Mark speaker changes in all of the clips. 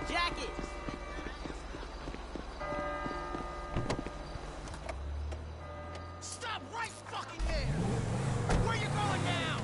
Speaker 1: Jackie! Stop right fucking there! Where you going now?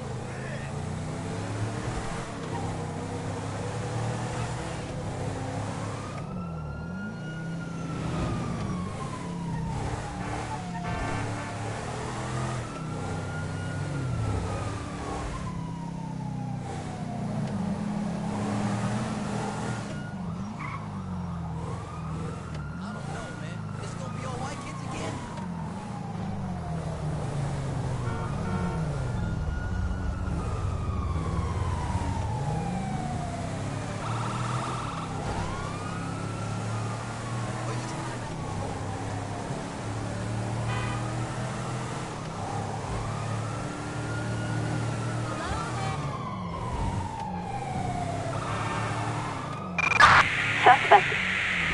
Speaker 2: Suspect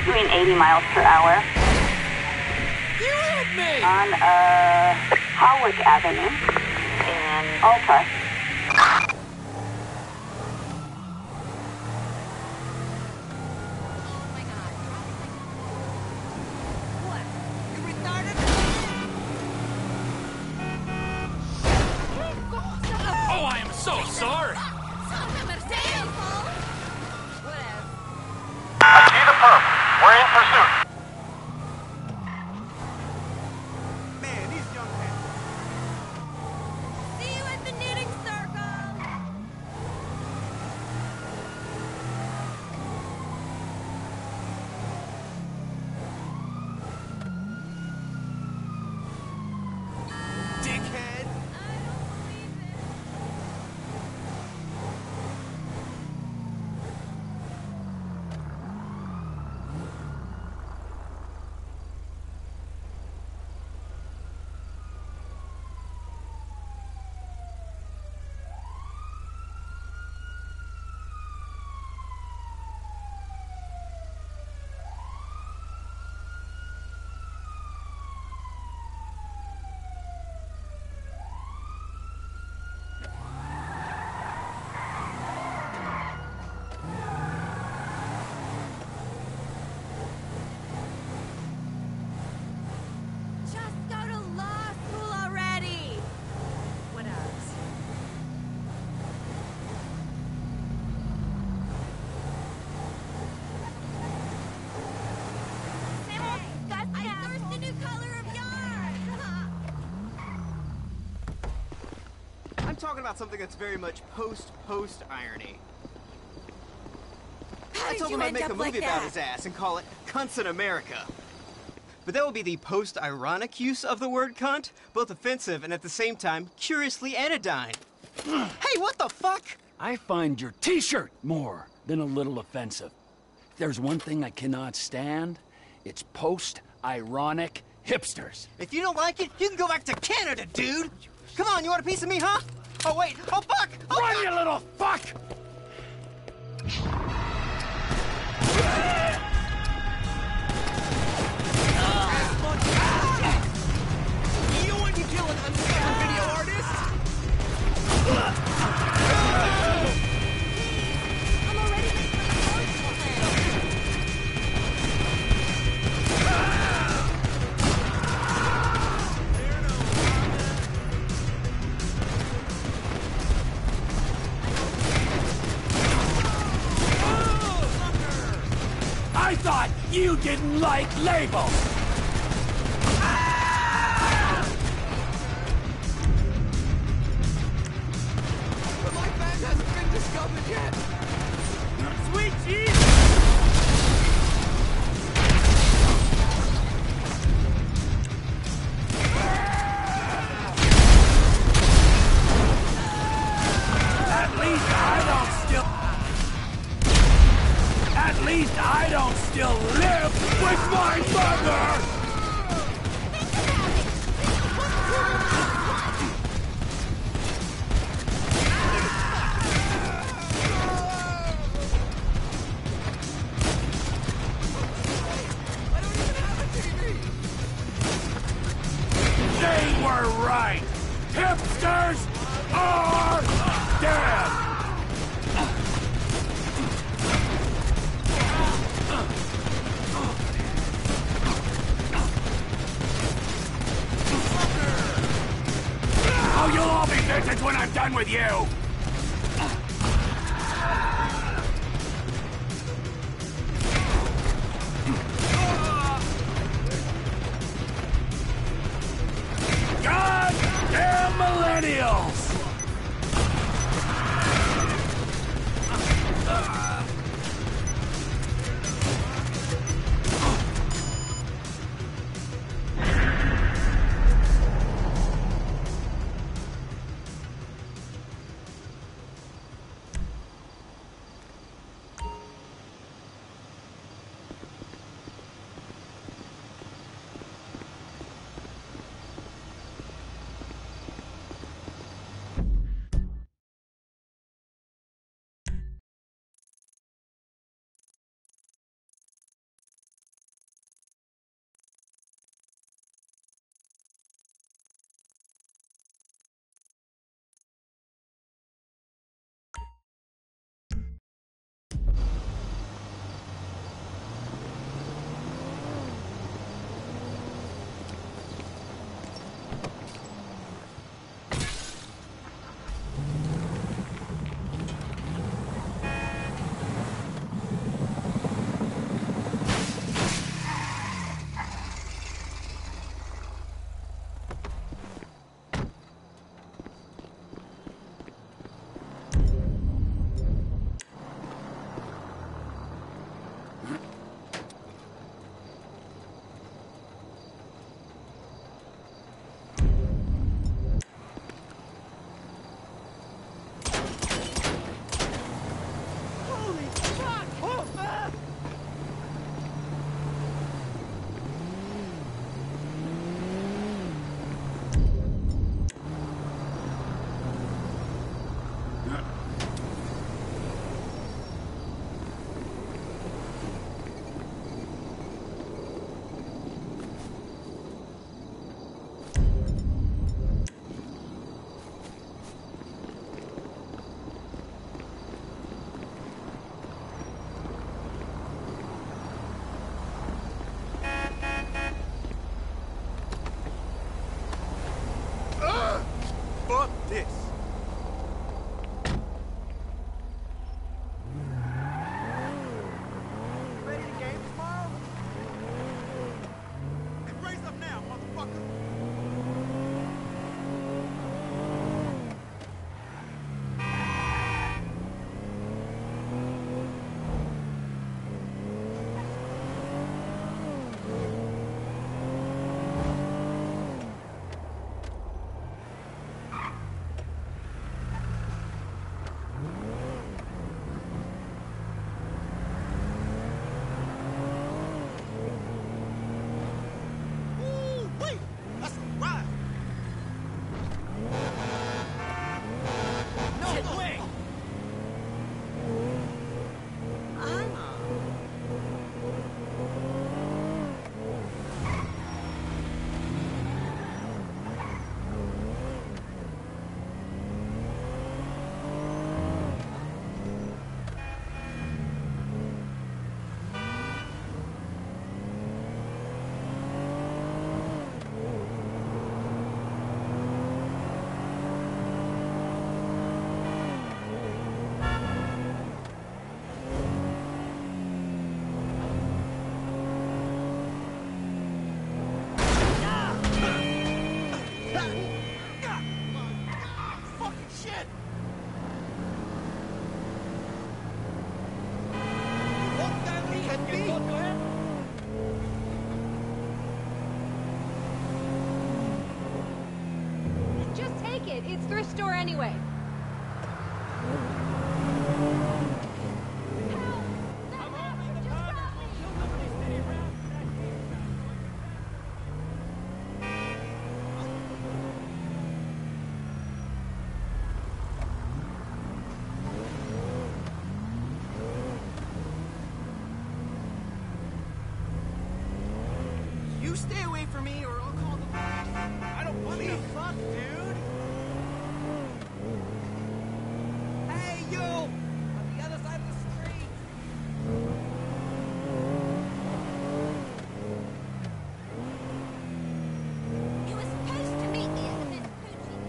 Speaker 2: doing 80 miles per hour.
Speaker 1: You help me!
Speaker 2: On Hawick Avenue in Alta.
Speaker 1: Oh, I am so sorry!
Speaker 3: I see the perp. We're in pursuit.
Speaker 1: Man, these young men.
Speaker 4: See you at the knitting circle!
Speaker 1: Dickhead!
Speaker 4: I don't believe it. Just go to law school already! What else? I sourced a new color of yarn!
Speaker 5: I'm talking about something that's very much post irony. I told him I'd make a movie about his ass and call it Cunts in America. But that would be the post-ironic use of the word cunt, both offensive and at the same time curiously anodyne. Hey, what the fuck?
Speaker 6: I find your t-shirt more than a little offensive. If there's one thing I cannot stand, it's post-ironic hipsters.
Speaker 5: If you don't like it, you can go back to Canada, dude! Come on, you want a piece of me, huh? Oh, wait! Oh, fuck! Oh,
Speaker 6: Run,
Speaker 5: fuck!
Speaker 6: you little fuck!
Speaker 1: You want to kill an undercover video artist?
Speaker 4: I'm already making a forceful
Speaker 6: I thought you didn't like labels!
Speaker 1: But my band hasn't been discovered yet! Sweet Jesus!
Speaker 6: At least I don't still live with my mother! They were right! Hipsters are dead! with you! God damn millennials!
Speaker 1: Holy fuck! Oh, fuck this. Ready to game tomorrow? Hey, raise up now, motherfucker. Ooh, wait, that's a ride. No way. Fucking shit!
Speaker 4: Just take it. It's thrift store anyway.
Speaker 5: You stay away from me or I'll call the police.
Speaker 1: I don't want to fuck, dude. Hey, you! On the other side of the street.
Speaker 4: You were supposed to meet me at the Miss Poochie.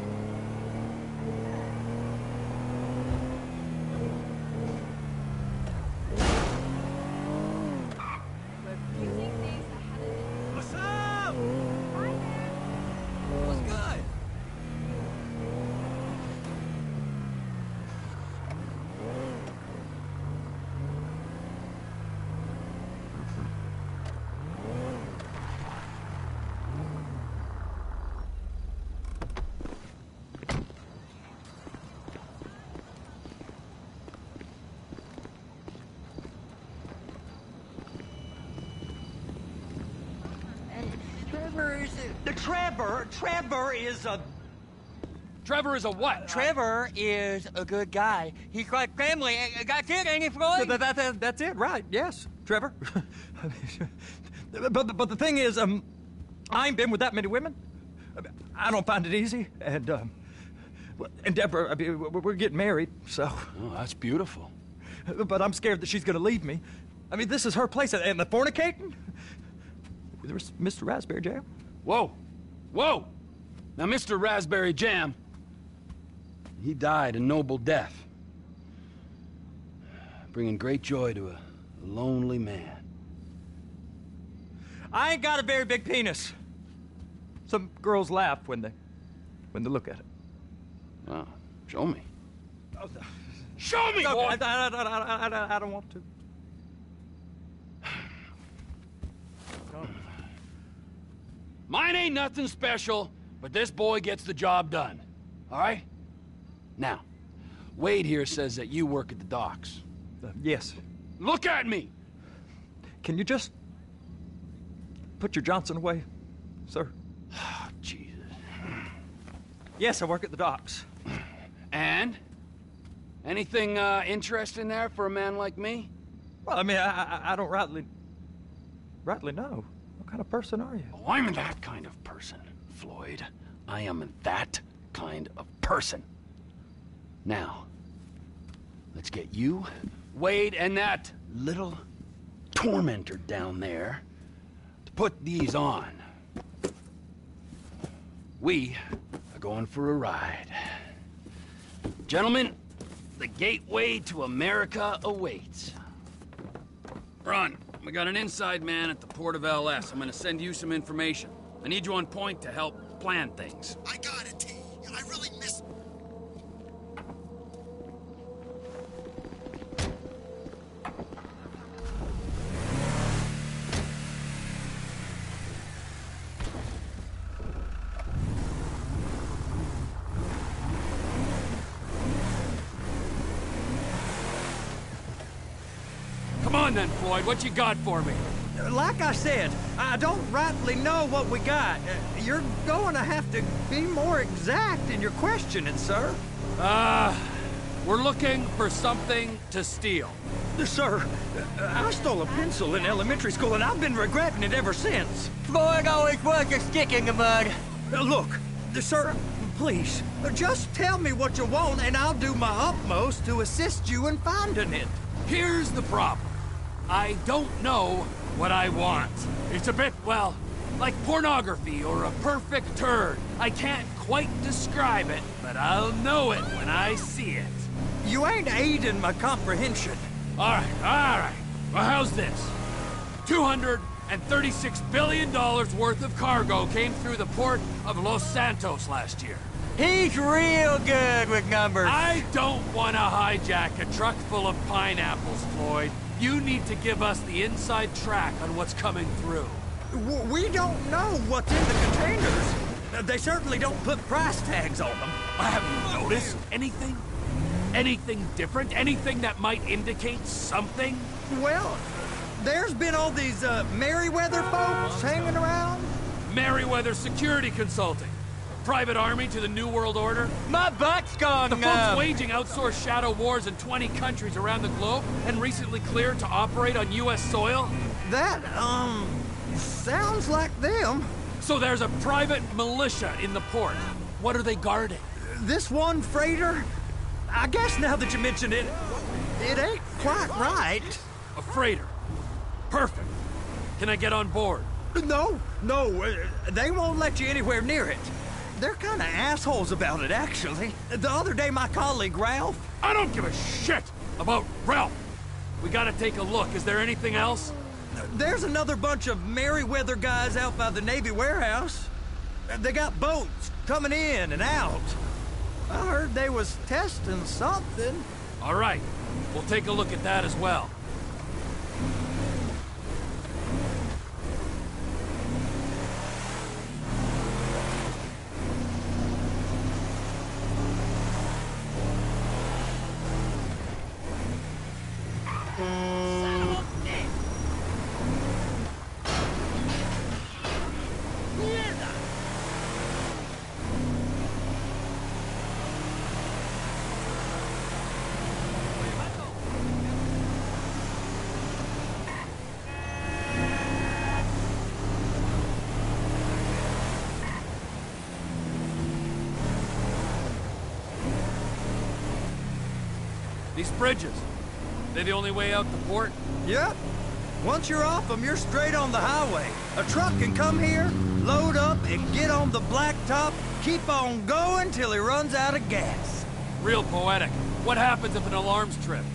Speaker 7: Trevor is a...
Speaker 6: Trevor is a what?
Speaker 7: Trevor is a good guy. He's like family. That's it, ain't it, Floyd? That's it, right. Yes, Trevor. but the thing is, I ain't been with that many women. I don't find it easy. And Deborah, I mean, we're getting married, so...
Speaker 6: Oh, that's beautiful.
Speaker 7: But I'm scared that she's gonna leave me. I mean, this is her place, and the fornicating? There's Mr. Raspberry Jam.
Speaker 6: Whoa. Whoa! Now, Mr. Raspberry Jam, he died a noble death, bringing great joy to a lonely man.
Speaker 7: I ain't got a very big penis. Some girls laugh when they look at it.
Speaker 6: Oh, show me. Show me, boy!
Speaker 7: I don't want to.
Speaker 6: Mine ain't nothing special, but this boy gets the job done. All right? Now, Wade here says that you work at the docks.
Speaker 7: Yes.
Speaker 6: Look at me!
Speaker 7: Can you just put your Johnson away, sir?
Speaker 6: Oh, Jesus.
Speaker 7: Yes, I work at the docks.
Speaker 6: And? Anything interesting there for a man like me?
Speaker 7: Well, I mean, I don't rightly know. What kind of person are you?
Speaker 6: Oh, I'm that kind of person, Floyd. I am that kind of person. Now, let's get you, Wade, and that little tormentor down there to put these on. We are going for a ride. Gentlemen, the gateway to America awaits. Ron, we got an inside man at the port of LS. I'm gonna send you some information. I need you on point to help plan things.
Speaker 8: I got it, T. I really miss...
Speaker 6: Come on then, Floyd, what you got for me?
Speaker 7: Like I said, I don't rightly know what we got. You're going to have to be more exact in your questioning, sir.
Speaker 6: We're looking for something to steal.
Speaker 7: Sir, I stole a pencil in elementary school, and I've been regretting it ever since.
Speaker 1: Floyd always was a stick in the mud.
Speaker 7: Look, sir, please, just tell me what you want, and I'll do my utmost to assist you in finding it.
Speaker 6: Here's the problem. I don't know what I want. It's a bit, well, like pornography or a perfect turd. I can't quite describe it, but I'll know it when I see it.
Speaker 7: You ain't aiding my comprehension.
Speaker 6: All right. Well, how's this? $236 billion worth of cargo came through the port of Los Santos last year.
Speaker 1: He's real good with numbers.
Speaker 6: I don't want to hijack a truck full of pineapples, Floyd. You need to give us the inside track on what's coming through.
Speaker 7: We don't know what's in the containers. They certainly don't put price tags on them.
Speaker 6: Have you noticed anything? Anything different? Anything that might indicate something?
Speaker 7: Well, there's been all these Merryweather folks hanging around.
Speaker 6: Merryweather Security Consulting. Private army to the New World Order.
Speaker 1: My butt's gone
Speaker 6: The folks waging outsourced shadow wars in 20 countries around the globe and recently cleared to operate on U.S. soil.
Speaker 7: That, sounds like them.
Speaker 6: So there's a private militia in the port. What are they guarding?
Speaker 7: This one freighter, I guess now that you mention it, it ain't quite right.
Speaker 6: A freighter. Perfect. Can I get on board?
Speaker 7: No, they won't let you anywhere near it. They're kind of assholes about it, actually. The other day, my colleague, Ralph...
Speaker 6: I don't give a shit about Ralph. We gotta take a look. Is there anything else?
Speaker 7: There's another bunch of Merryweather guys out by the Navy warehouse. They got boats coming in and out. I heard they was testing something.
Speaker 6: All right. We'll take a look at that as well.
Speaker 1: These bridges, they the only way out the port?
Speaker 7: Yep. Once you're off them, you're straight on the highway. A truck can come here, load up, and get on the blacktop, keep on going till he runs out of gas.
Speaker 1: Real poetic. What happens if an alarm's tripped?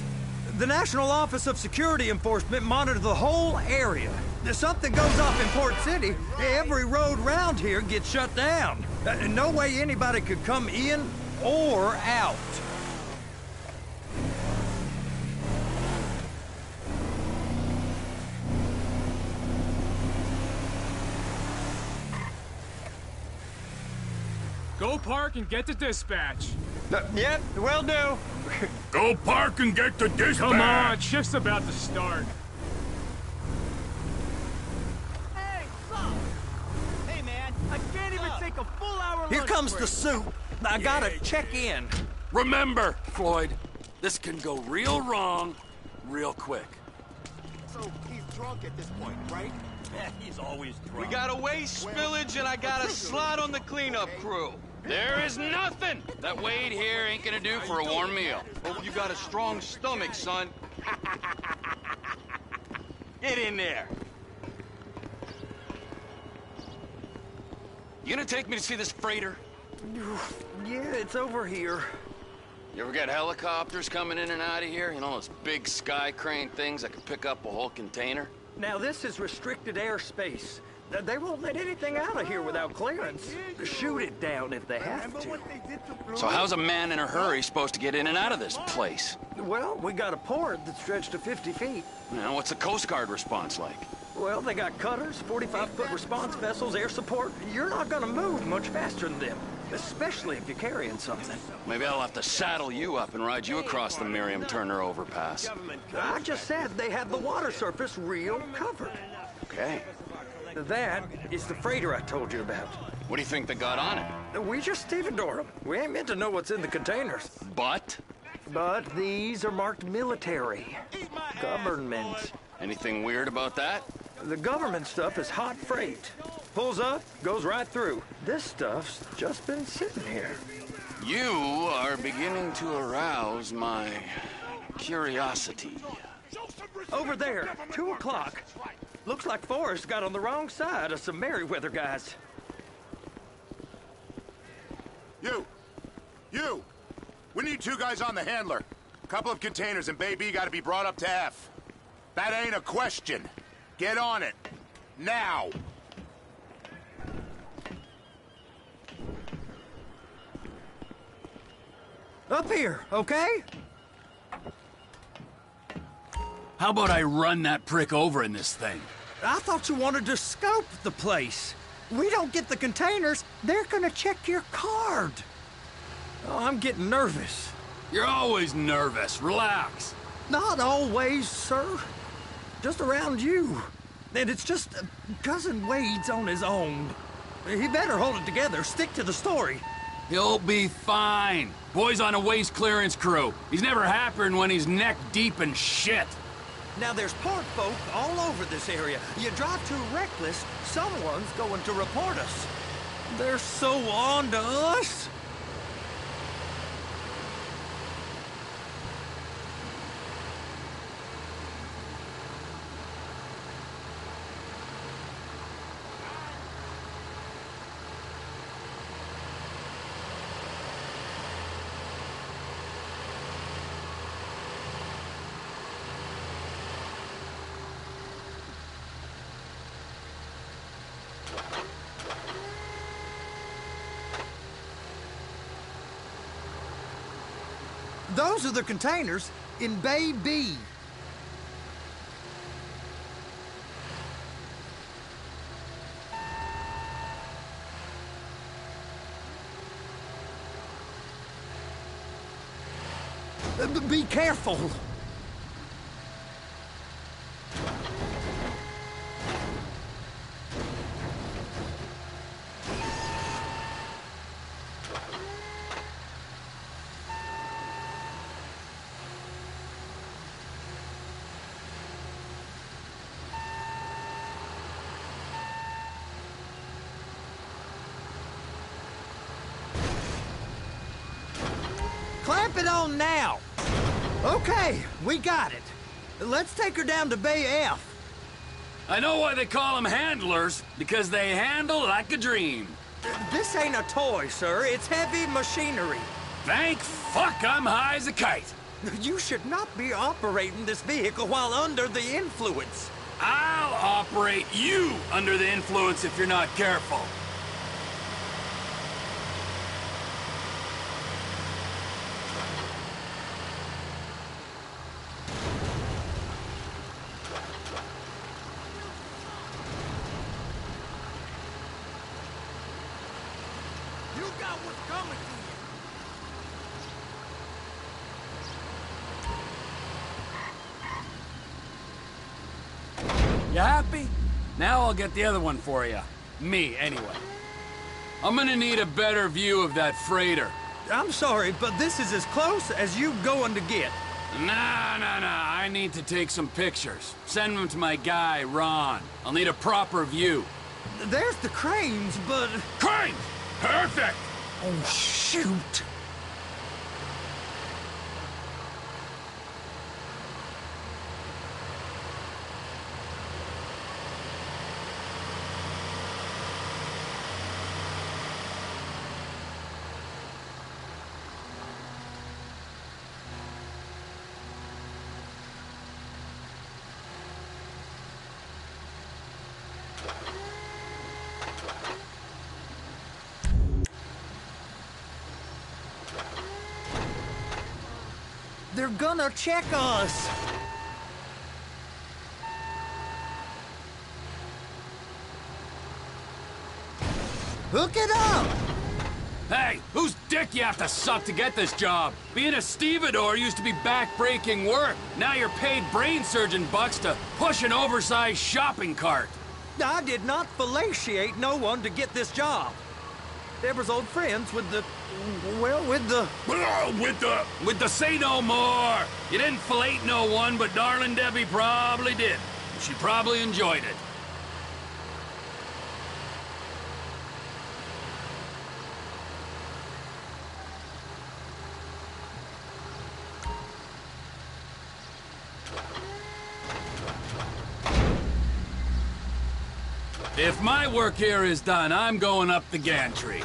Speaker 7: The National Office of Security Enforcement monitors the whole area. If something goes off in Port City, every road round here gets shut down. No way anybody could come in or out.
Speaker 1: Go park and get to dispatch.
Speaker 7: Yep, will do.
Speaker 6: Go park and get the dispatch!
Speaker 1: Come on, shift's about to start.
Speaker 5: Hey, stop! Hey, man, I can't even take a full hour lunch
Speaker 7: Here comes
Speaker 5: break.
Speaker 7: the soup. I gotta check in.
Speaker 6: Remember, Floyd, this can go real wrong real quick.
Speaker 8: So he's drunk at this point, right?
Speaker 3: Yeah, he's always drunk.
Speaker 9: We got a waste spillage and I got a slot on the cleanup crew.
Speaker 6: There is nothing that Wade here ain't gonna do for a warm meal.
Speaker 9: Hope you got a strong stomach, son. Get in there.
Speaker 6: You gonna take me to see this freighter?
Speaker 7: Yeah, it's over here.
Speaker 6: You ever get helicopters coming in and out of here? You know, those big sky crane things that can pick up a whole container?
Speaker 7: Now, this is restricted airspace. They won't let anything out of here without clearance. Shoot it down if they have to.
Speaker 6: So how's a man in a hurry supposed to get in and out of this place?
Speaker 7: Well, we got a port that stretched to 50 feet.
Speaker 6: You know, what's the Coast Guard response like?
Speaker 7: Well, they got cutters, 45-foot response vessels, air support. You're not gonna move much faster than them, especially if you're carrying something.
Speaker 6: Maybe I'll have to saddle you up and ride you across the Miriam Turner overpass.
Speaker 7: I just said they have the water surface real covered.
Speaker 6: Okay.
Speaker 7: That is the freighter I told you about.
Speaker 6: What do you think they got on it?
Speaker 7: We just stevedore them. We ain't meant to know what's in the containers.
Speaker 6: But?
Speaker 7: But these are marked military. Government.
Speaker 6: Anything weird about that?
Speaker 7: The government stuff is hot freight. Pulls up, goes right through. This stuff's just been sitting here.
Speaker 6: You are beginning to arouse my curiosity.
Speaker 7: Over there, 2 o'clock. Looks like Forrest got on the wrong side of some Merryweather guys.
Speaker 3: You! We need 2 guys on the handler. Couple of containers and Baby gotta be brought up to F. That ain't a question. Get on it. Now!
Speaker 7: Up here, okay?
Speaker 6: How about I run that prick over in this thing?
Speaker 7: I thought you wanted to scope the place. We don't get the containers, they're gonna check your card. Oh, I'm getting nervous.
Speaker 6: You're always nervous. Relax.
Speaker 7: Not always, sir. Just around you. And it's just Cousin Wade's on his own. He better hold it together, stick to the story.
Speaker 6: He'll be fine. Boy's on a waste clearance crew. He's never happier than when he's neck deep in shit.
Speaker 7: Now there's port folk all over this area. You drive too reckless, someone's going to report us. They're so on to us. Those are the containers in Bay B. Be careful. Clamp it on now. Okay, we got it. Let's take her down to Bay F.
Speaker 6: I know why they call them handlers, because they handle like a dream.
Speaker 7: This ain't a toy, sir. It's heavy machinery.
Speaker 6: Thank fuck I'm high as a kite.
Speaker 7: You should not be operating this vehicle while under the influence.
Speaker 6: I'll operate you under the influence if you're not careful.
Speaker 1: You got what's coming to you.
Speaker 6: You happy? Now I'll get the other one for you. Me, anyway. I'm gonna need a better view of that freighter.
Speaker 7: I'm sorry, but this is as close as you going to get.
Speaker 6: Nah. I need to take some pictures. Send them to my guy, Ron. I'll need a proper view.
Speaker 7: There's the cranes, but...
Speaker 6: Cranes! Perfect!
Speaker 7: Oh, shoot. They're gonna check us. Hook it up!
Speaker 6: Hey, whose dick you have to suck to get this job? Being a stevedore used to be back-breaking work. Now you're paid brain surgeon bucks to push an oversized shopping cart.
Speaker 7: I did not fellatiate no one to get this job. Deborah's old friends with the... well, with the...
Speaker 6: With the say no more. You didn't fillet no one, but darling Debbie probably did. She probably enjoyed it. If my work here is done, I'm going up the gantry.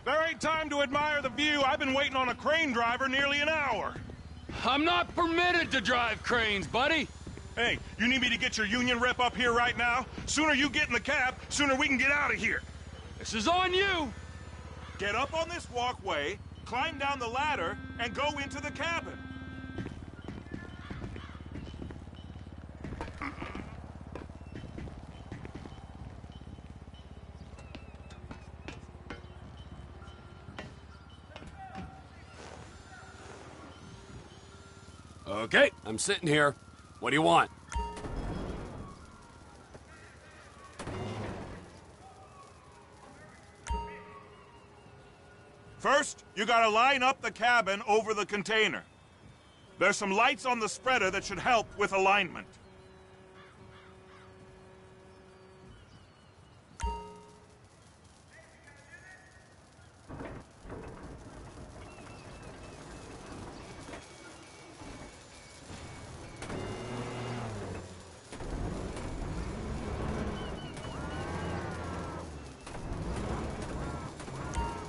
Speaker 10: There ain't time to admire the view. I've been waiting on a crane driver nearly an hour.
Speaker 6: I'm not permitted to drive cranes, buddy.
Speaker 10: Hey, you need me to get your union rep up here right now? Sooner you get in the cab, sooner we can get out of here.
Speaker 6: This is on you.
Speaker 10: Get up on this walkway, climb down the ladder, and go into the cabin.
Speaker 6: Okay, I'm sitting here. What do you want?
Speaker 10: First, you gotta line up the cabin over the container. There's some lights on the spreader that should help with alignment.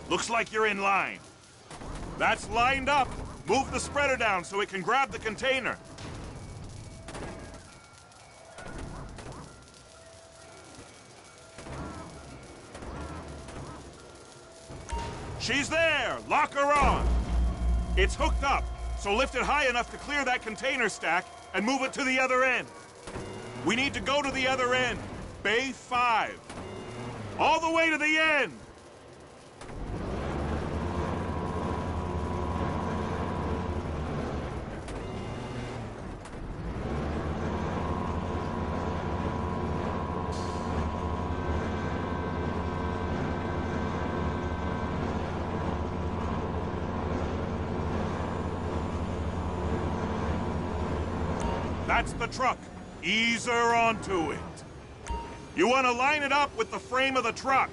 Speaker 10: Looks like you're in line. That's lined up. Move the spreader down so it can grab the container. She's there! Lock her on! It's hooked up, so lift it high enough to clear that container stack and move it to the other end. We need to go to the other end. Bay 5. All the way to the end! That's the truck. Ease her onto it. You want to line it up with the frame of the truck.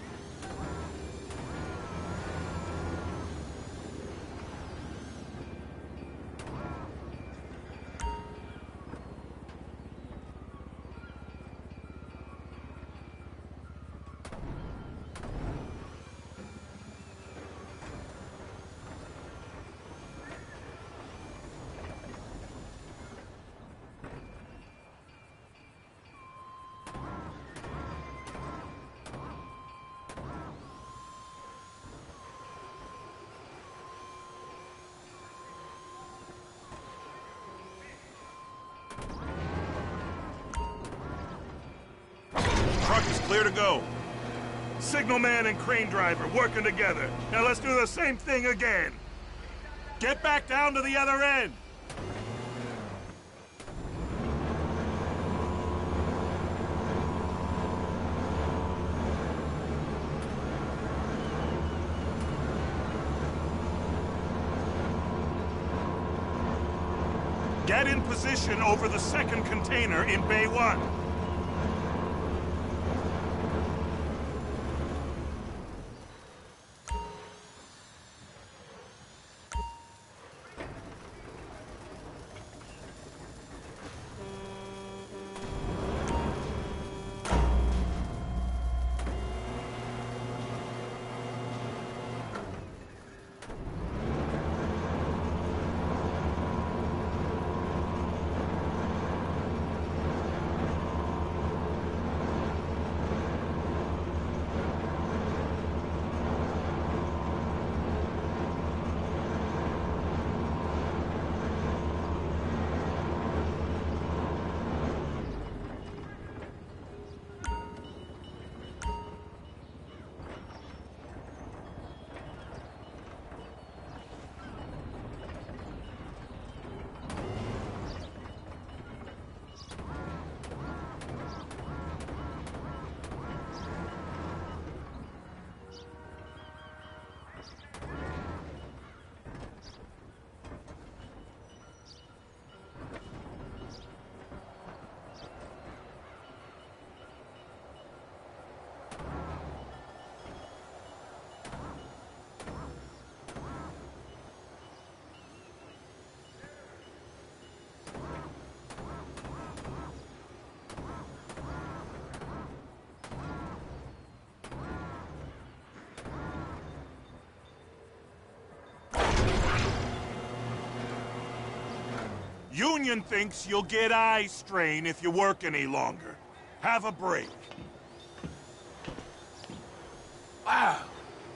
Speaker 10: Truck is clear to go. Signalman and crane driver working together. Now let's do the same thing again. Get back down to the other end. Get in position over the second container in Bay 1. Union thinks you'll get eye strain if you work any longer. Have a break.
Speaker 1: Wow.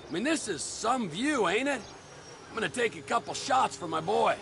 Speaker 1: I mean, this is some view, ain't it? I'm gonna take a couple shots for my boy.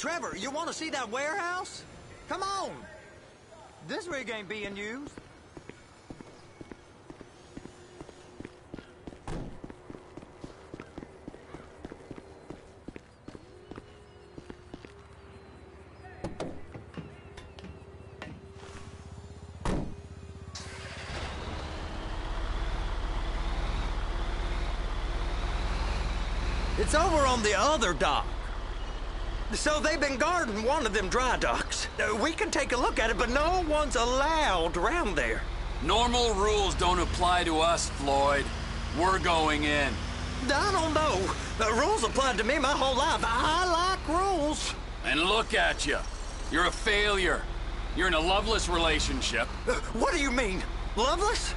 Speaker 7: Trevor, you want to see that warehouse? Come on. This rig ain't being used. It's over on the other dock. So they've been guarding one of them dry docks. We can take a look at it, but no one's allowed around there.
Speaker 1: Normal rules don't apply to us, Floyd. We're going in.
Speaker 7: I don't know. The rules applied to me my whole life. I like rules.
Speaker 1: And look at you. You're a failure. You're in a loveless relationship.
Speaker 7: What do you mean? Loveless?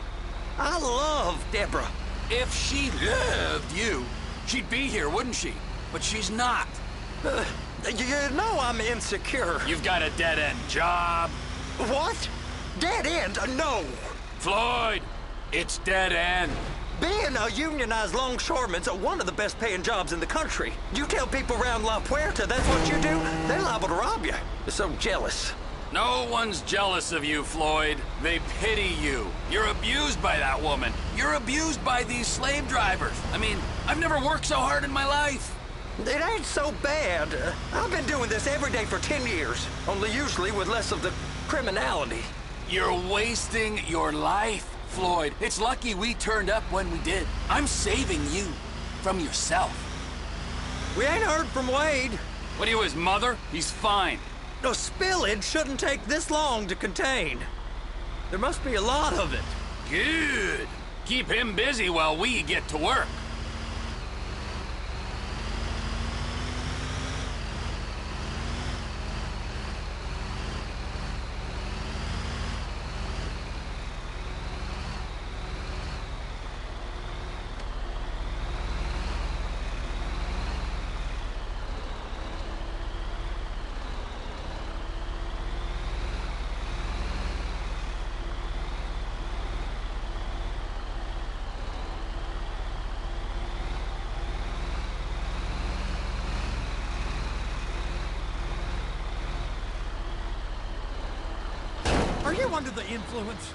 Speaker 7: I love Deborah.
Speaker 1: If she loved you, she'd be here, wouldn't she? But she's not.
Speaker 7: You know I'm insecure.
Speaker 1: You've got a dead-end job.
Speaker 7: What? Dead end? No.
Speaker 1: Floyd, it's dead end.
Speaker 7: Being a unionized longshoreman's one of the best paying jobs in the country. You tell people around La Puerta that's what you do, they're liable to rob you. They're so jealous.
Speaker 1: No one's jealous of you, Floyd. They pity you. You're abused by that woman. You're abused by these slave drivers. I mean, I've never worked so hard in my life.
Speaker 7: It ain't so bad. I've been doing this every day for 10 years, only usually with less of the criminality.
Speaker 1: You're wasting your life, Floyd. It's lucky we turned up when we did. I'm saving you from yourself.
Speaker 7: We ain't heard from Wade.
Speaker 1: What are you, his mother? He's fine.
Speaker 7: No, spillage shouldn't take this long to contain. There must be a lot of it.
Speaker 1: Good. Keep him busy while we get to work.
Speaker 7: Are you under the influence?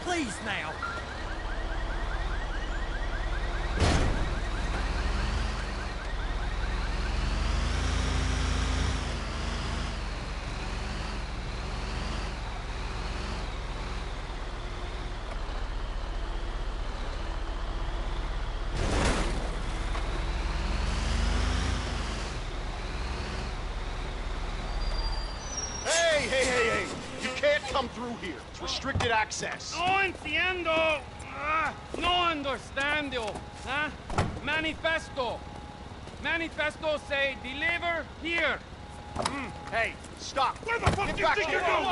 Speaker 7: Please now.
Speaker 8: Hey! You can't come through here. It's restricted access.
Speaker 11: No entiendo. No understando. Huh? Manifesto. Manifesto say deliver here.
Speaker 8: Hey, stop.
Speaker 11: Where the fuck do you think you're going?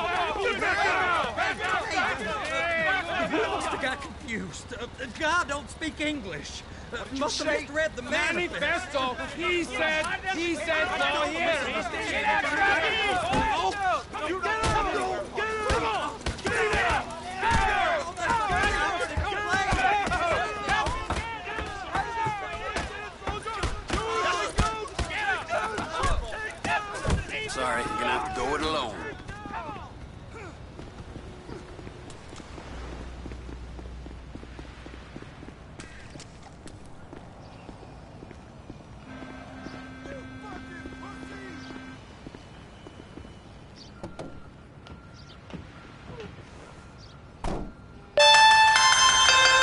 Speaker 7: You must have got confused. God don't speak English. Must have misread the
Speaker 11: manifesto. He said go here. You get
Speaker 1: Sorry, you're gonna have to go it alone.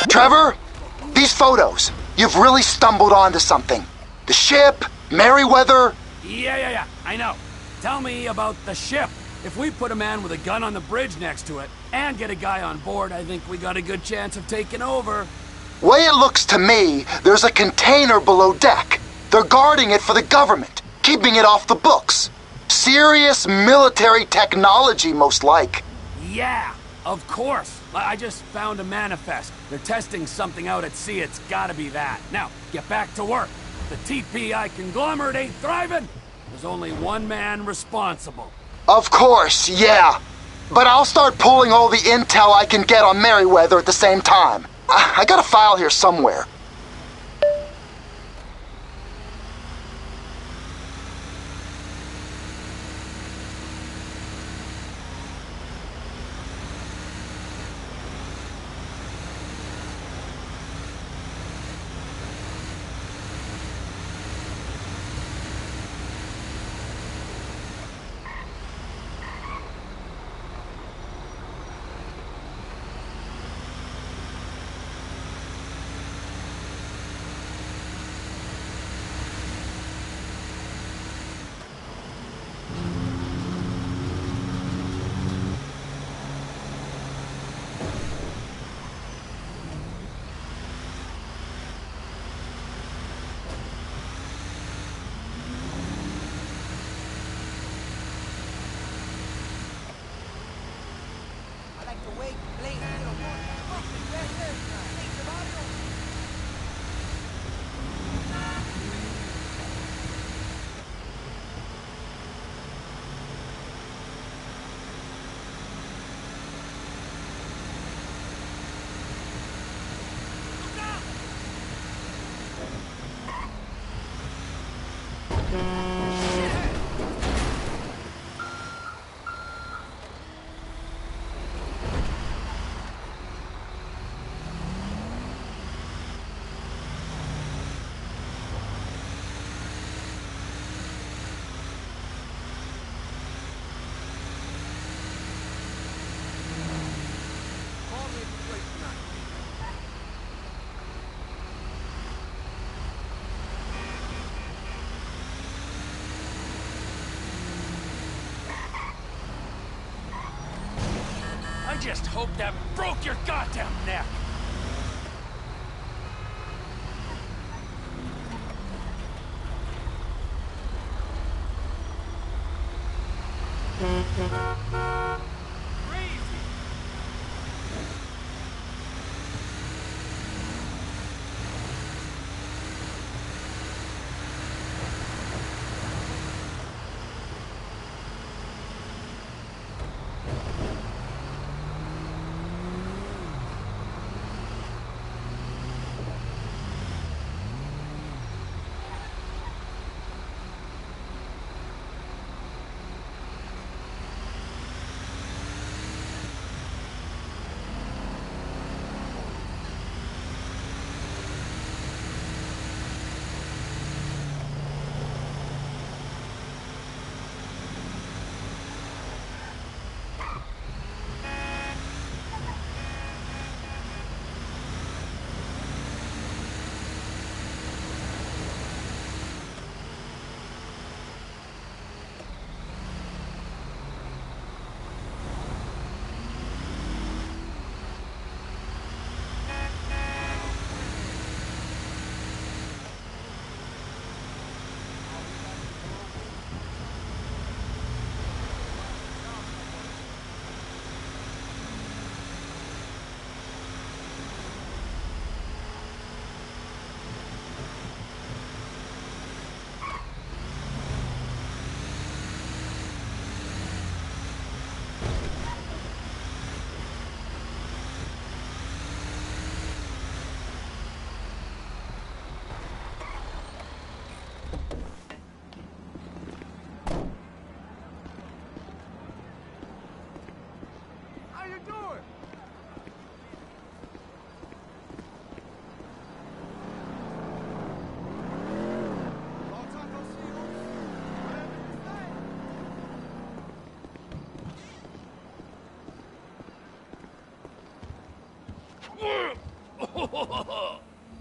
Speaker 12: Trevor, these photos, you've really stumbled onto something. The ship, Merryweather.
Speaker 1: Yeah, I know. Tell me about the ship. If we put a man with a gun on the bridge next to it and get a guy on board, I think we got a good chance of taking over.
Speaker 12: Way it looks to me, there's a container below deck. They're guarding it for the government, keeping it off the books. Serious military technology, most like.
Speaker 1: Yeah, of course. I just found a manifest. They're testing something out at sea. It's gotta be that. Now, get back to work. The TPI conglomerate ain't thriving. There's only one man responsible.
Speaker 12: Of course, yeah. But I'll start pulling all the intel I can get on Merryweather at the same time. I got a file here somewhere.
Speaker 1: I just hope that broke your goddamn neck.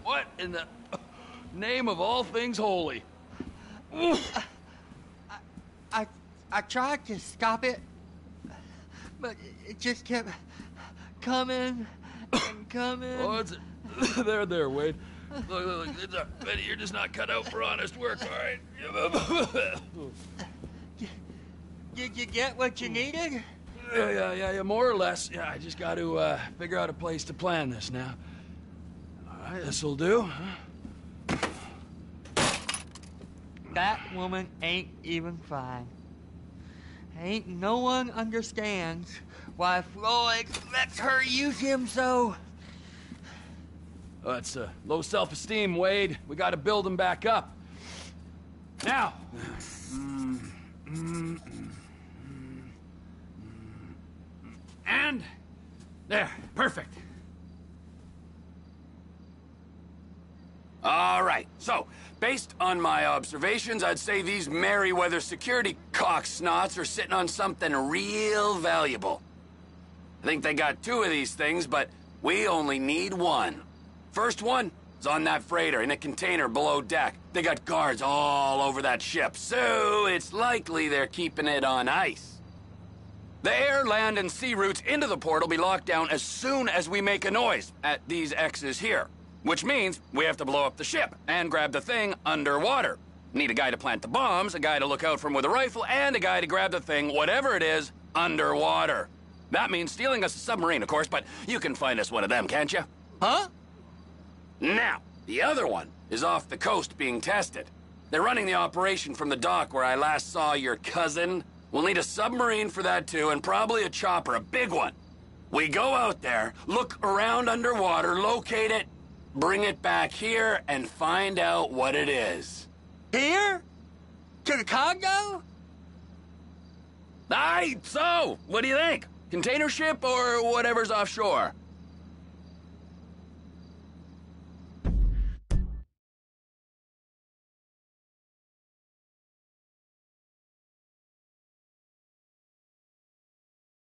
Speaker 6: What in the name of all things holy?
Speaker 5: I tried to stop it, but it just kept coming and coming.
Speaker 6: Oh, there, Wade. Look, Betty, you're just not cut out for honest work, all right?
Speaker 11: Did you get what you needed?
Speaker 6: Yeah, more or less. Yeah, I just got to figure out a place to plan this now. All right, this'll do, huh?
Speaker 11: That woman ain't even fine. Ain't no one understands why Floyd lets her use him so.
Speaker 6: Oh, that's low self-esteem, Wade. We got to build him back up. Now. And there, perfect. All right, so based on my observations, I'd say these Merryweather security cocksnots are sitting on something real valuable. I think they got 2 of these things, but we only need 1. First one is on that freighter in a container below deck. They got guards all over that ship, so it's likely they're keeping it on ice. The air, land, and sea routes into the port will be locked down as soon as we make a noise at these X's here. Which means we have to blow up the ship and grab the thing underwater. Need a guy to plant the bombs, a guy to look out for him with a rifle, and a guy to grab the thing, whatever it is, underwater. That means stealing us a submarine, of course, but you can find us one of them, can't you? Huh? Now, the other one is off the coast being tested. They're running the operation from the dock where I last saw your cousin. We'll need a submarine for that too, and probably a chopper, a big one. We go out there, look around underwater, locate it, bring it back here, and find out what it is.
Speaker 11: Here? To the Congo?
Speaker 6: Aye, so, what do you think? Container ship or whatever's offshore?